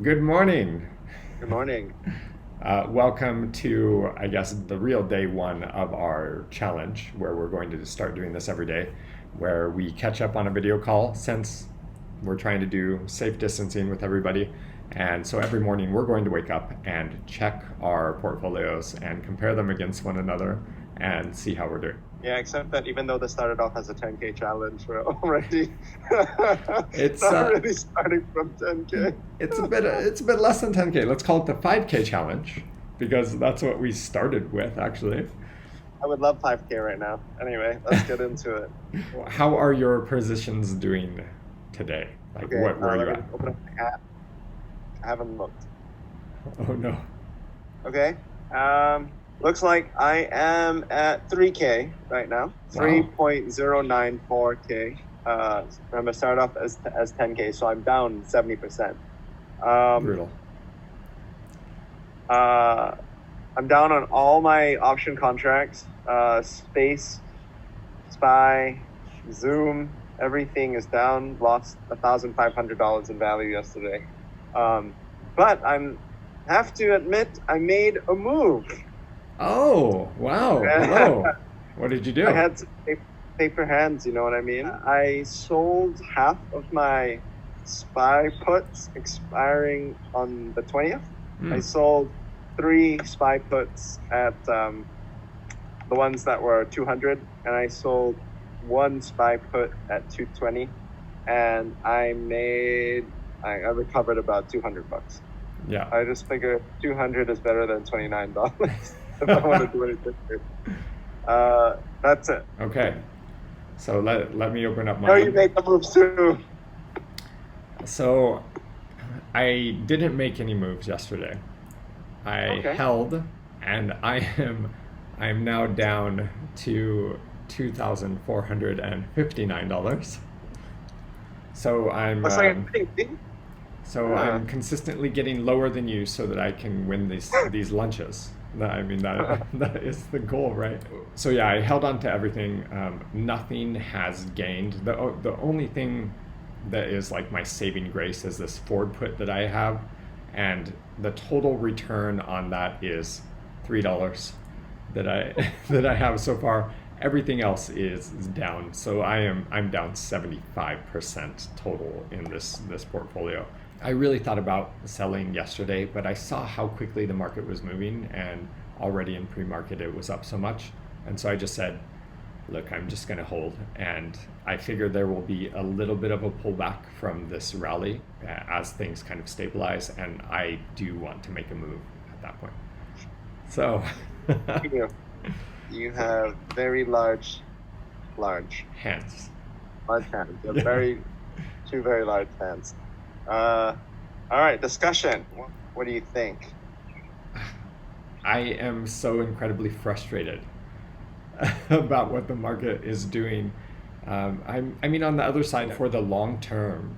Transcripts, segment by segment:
Good morning. Good morning. Welcome to, I guess, the real day one of our challenge, where we're going to start doing this every day, where we catch up on a video call since we're trying to do safe distancing with everybody. And so every morning we're going to wake up and check our portfolios and compare them against one another and see how we're doing. Yeah, except that even though this started off as a 10K challenge, we're already It's not really starting from 10K. it's a bit less than 10K. Let's call it the 5K challenge because that's what we started with actually. I would love 5K right now. Anyway, let's get into it. How are your positions doing today? Like, Okay, where are you let me at? open up my app. I haven't looked. Oh no. Okay. Looks like I am at 3K right now. Wow. 3.094K. Remember, start off as 10K, so I'm down 70%. Um, Brutal. uh, I'm down on all my option contracts. Space, Spy, Zoom, everything is down. Lost $1,500 in value yesterday. But I'm have to admit I made a move. Oh, wow. Hello. What did you do? I had some paper hands, you know what I mean? I sold half of my Spy puts expiring on the 20th. I sold 3 Spy puts at the ones that were 200, and I sold 1 Spy put at 220, and I recovered about $200. Yeah. I just figured 200 is better than $29 if I want to do anything. That's it. Okay. So let me open up No, you mine. made the moves too. So I didn't make any moves yesterday. I Okay. held, and I'm now down to $2,459. So Looks like I'm thinking. I'm consistently getting lower than you so that I can win these lunches. That is the goal, right? So yeah, I held on to everything. Nothing has gained. The only thing that is like my saving grace is this Ford put that I have, and the total return on that is $3 that I that I have so far. Everything else is down. So I'm down 75% total in this portfolio. I really thought about selling yesterday, but I saw how quickly the market was moving, and already in pre-market it was up so much. And so I just said, look, I'm just going to hold. And I figure there will be a little bit of a pullback from this rally as things kind of stabilize. And I do want to make a move at that point. So, You you have very large hands. hands. You have Yeah. two very large hands. All right, discussion. What do you think? I am so incredibly frustrated about what the market is doing. I mean, on the other side, for the long term,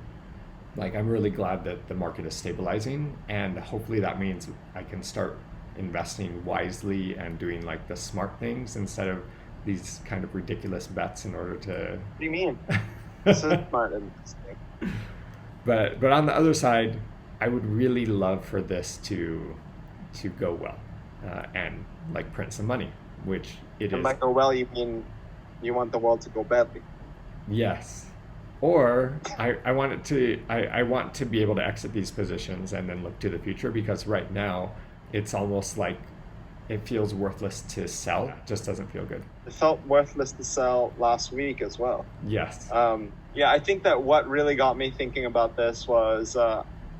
like I'm really glad that the market is stabilizing, and hopefully that means I can start investing wisely and doing like the smart things instead of these kind of ridiculous bets in order to. What do you mean? This is smart and But on the other side, I would really love for this to go well and like print some money, which it and is. by go well, you mean you want the world to go badly. Yes. Or I want it to I want to be able to exit these positions and then look to the future, because right now it's almost like it feels worthless to sell. It just doesn't feel good. It felt worthless to sell last week as well. Yes. Yeah, I think that what really got me thinking about this was,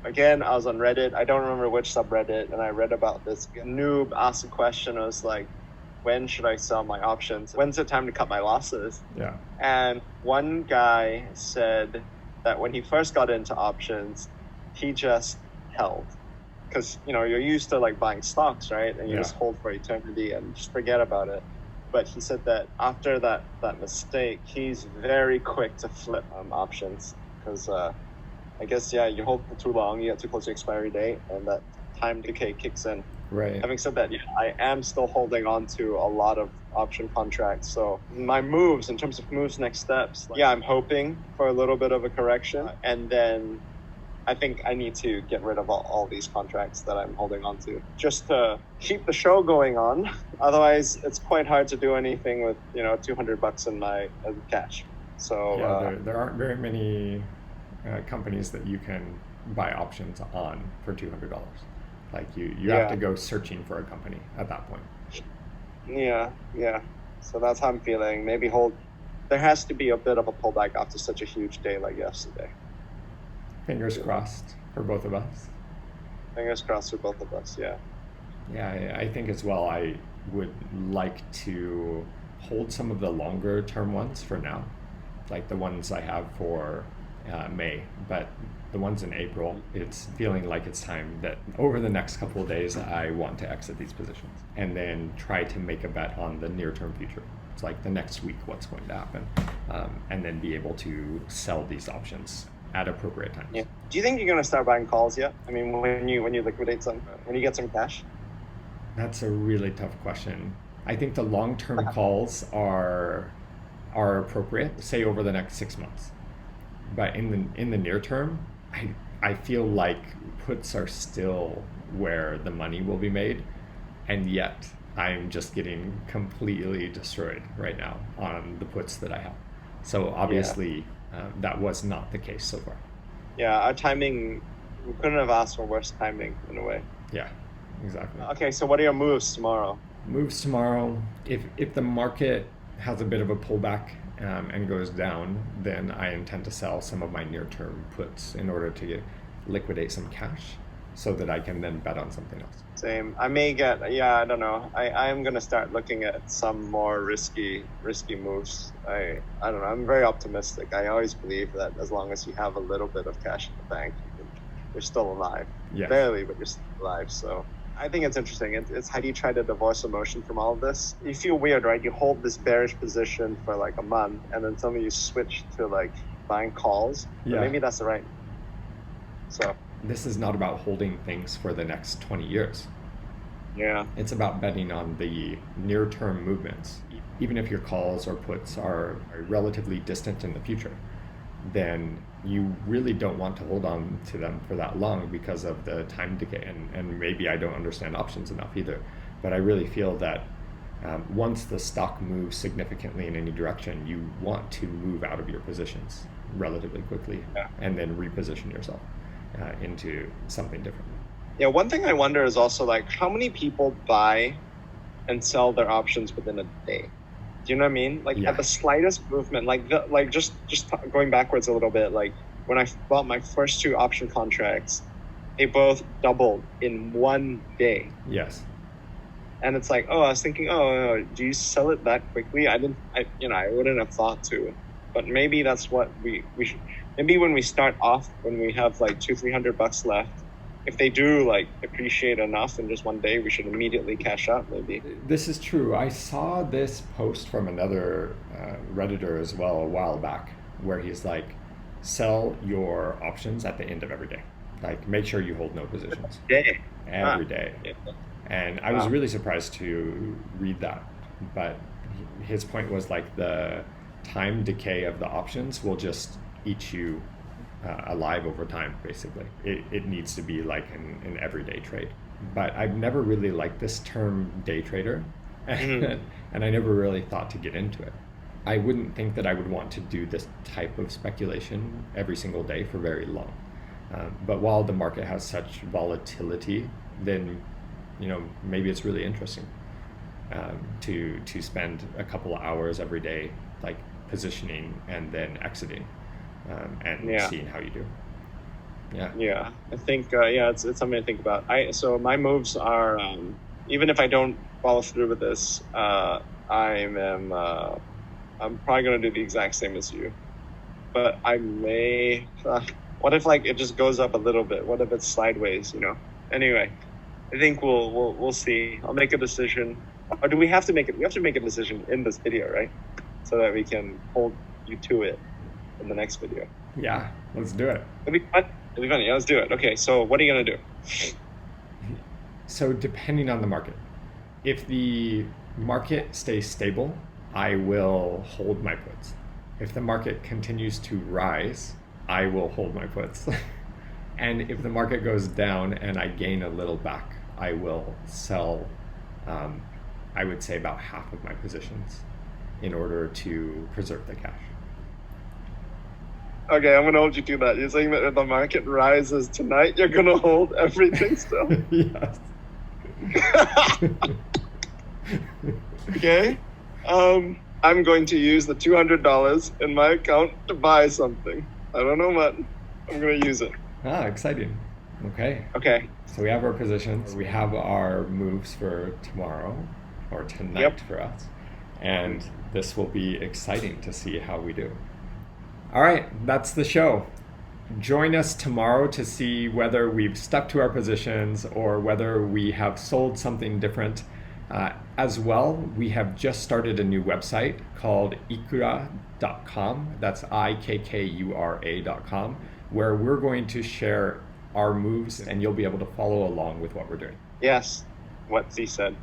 again, I was on Reddit. I don't remember which subreddit, and I read about this noob asked a question. I was like, when should I sell my options? When's the time to cut my losses? Yeah. And one guy said that when he first got into options, he just held. Because, you're used to like buying stocks, right? And you Yeah. just hold for eternity and just forget about it. But he said that after that mistake, he's very quick to flip options. Because I guess, yeah, you hold for too long, you get too close to expiry date, and that time decay kicks in. Right. Having said that, yeah, I am still holding on to a lot of option contracts. So my moves, in terms of moves, next steps, yeah, I'm hoping for a little bit of a correction, and then I think I need to get rid of all these contracts that I'm holding on to just to keep the show going on. Otherwise, it's quite hard to do anything with, $200 in my cash. So Yeah, there aren't very many companies that you can buy options on for $200. Like you have to go searching for a company at that point. Yeah. So that's how I'm feeling. Maybe there has to be a bit of a pullback after such a huge day like yesterday. Fingers crossed for both of us. Fingers crossed for both of us, yeah. Yeah, I think as well, I would like to hold some of the longer term ones for now, like the ones I have for May, but the ones in April, it's feeling like it's time that over the next couple of days, I want to exit these positions and then try to make a bet on the near term future. It's like the next week, what's going to happen, and then be able to sell these options at appropriate times. Yeah. Do you think you're going to start buying calls yet? I mean, when you liquidate some, when you get some cash? That's a really tough question. I think the long-term calls are appropriate, say over the next 6 months. But in the near term, I feel like puts are still where the money will be made, and yet I'm just getting completely destroyed right now on the puts that I have. So obviously, that was not the case so far. Yeah, our timing, we couldn't have asked for worse timing in a way. Yeah, exactly. Okay, so what are your moves tomorrow? Moves tomorrow, if the market has a bit of a pullback and goes down, then I intend to sell some of my near-term puts in order to liquidate some cash so that I can then bet on something else. Same. I may get, I don't know. I am going to start looking at some more risky moves. I don't know. I'm very optimistic. I always believe that as long as you have a little bit of cash in the bank, you're still alive. Yes. Barely, but you're still alive. So I think it's interesting. It's how do you try to divorce emotion from all of this? You feel weird, right? You hold this bearish position for like a month, and then suddenly you switch to like buying calls. Yeah. Maybe that's the right. So this is not about holding things for the next 20 years. Yeah. It's about betting on the near-term movements. Even if your calls or puts are relatively distant in the future, then you really don't want to hold on to them for that long because of the time decay. And maybe I don't understand options enough either, but I really feel that once the stock moves significantly in any direction, you want to move out of your positions relatively quickly and then reposition yourself into something different. Yeah, one thing I wonder is also like how many people buy and sell their options within a day. Do you know what I mean? Like at the slightest movement, just going backwards a little bit, like when I bought my first 2 option contracts, they both doubled in one day. Yes. And it's like, I was thinking, do you sell it that quickly? I wouldn't have thought to, but maybe that's what we should. Maybe when we start off, when we have like $200-300 left, if they do like appreciate enough in just one day, we should immediately cash out maybe. This is true. I saw this post from another Redditor as well a while back where he's like, sell your options at the end of every day. Like make sure you hold no positions. Every day. Yeah. And I was really surprised to read that. But his point was like the time decay of the options will just eat you alive over time, basically. It needs to be like an everyday trade. But I've never really liked this term day trader, and I never really thought to get into it. I wouldn't think that I would want to do this type of speculation every single day for very long. But while the market has such volatility, then maybe it's really interesting to spend a couple of hours every day like positioning and then exiting. And seeing how you do. Yeah. I think it's something to think about. So my moves are even if I don't follow through with this, I'm probably gonna do the exact same as you. But I may. What if like it just goes up a little bit? What if it's sideways? Anyway, I think we'll see. I'll make a decision. Or do we have to make it? We have to make a decision in this video, right? So that we can hold you to it in the next video. Yeah, let's do it. It'll be fun. Yeah, let's do it. Okay, so what are you gonna do? So depending on the market, if the market stays stable, I will hold my puts. If the market continues to rise, I will hold my puts. And if the market goes down and I gain a little back, I will sell, I would say about half of my positions in order to preserve the cash. Okay, I'm gonna hold you to that. You're saying that if the market rises tonight, you're gonna hold everything still? Yes. Okay. I'm going to use the $200 in my account to buy something. I don't know what. I'm gonna use it. Ah, exciting. Okay. Okay. So we have our positions. We have our moves for tomorrow or tonight Yep. for us. And this will be exciting to see how we do. All right, that's the show. Join us tomorrow to see whether we've stuck to our positions or whether we have sold something different. As well, we have just started a new website called Ikkura.com. That's Ikkura.com, where we're going to share our moves and you'll be able to follow along with what we're doing. Yes. What Z said.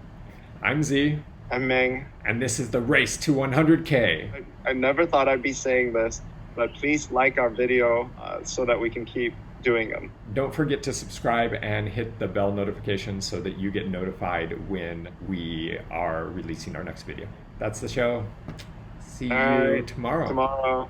I'm Z, I'm Ming. and this is the race to 100K. I never thought I'd be saying this, but please like our video so that we can keep doing them. Don't forget to subscribe and hit the bell notification so that you get notified when we are releasing our next video. That's the show. See you tomorrow. Tomorrow.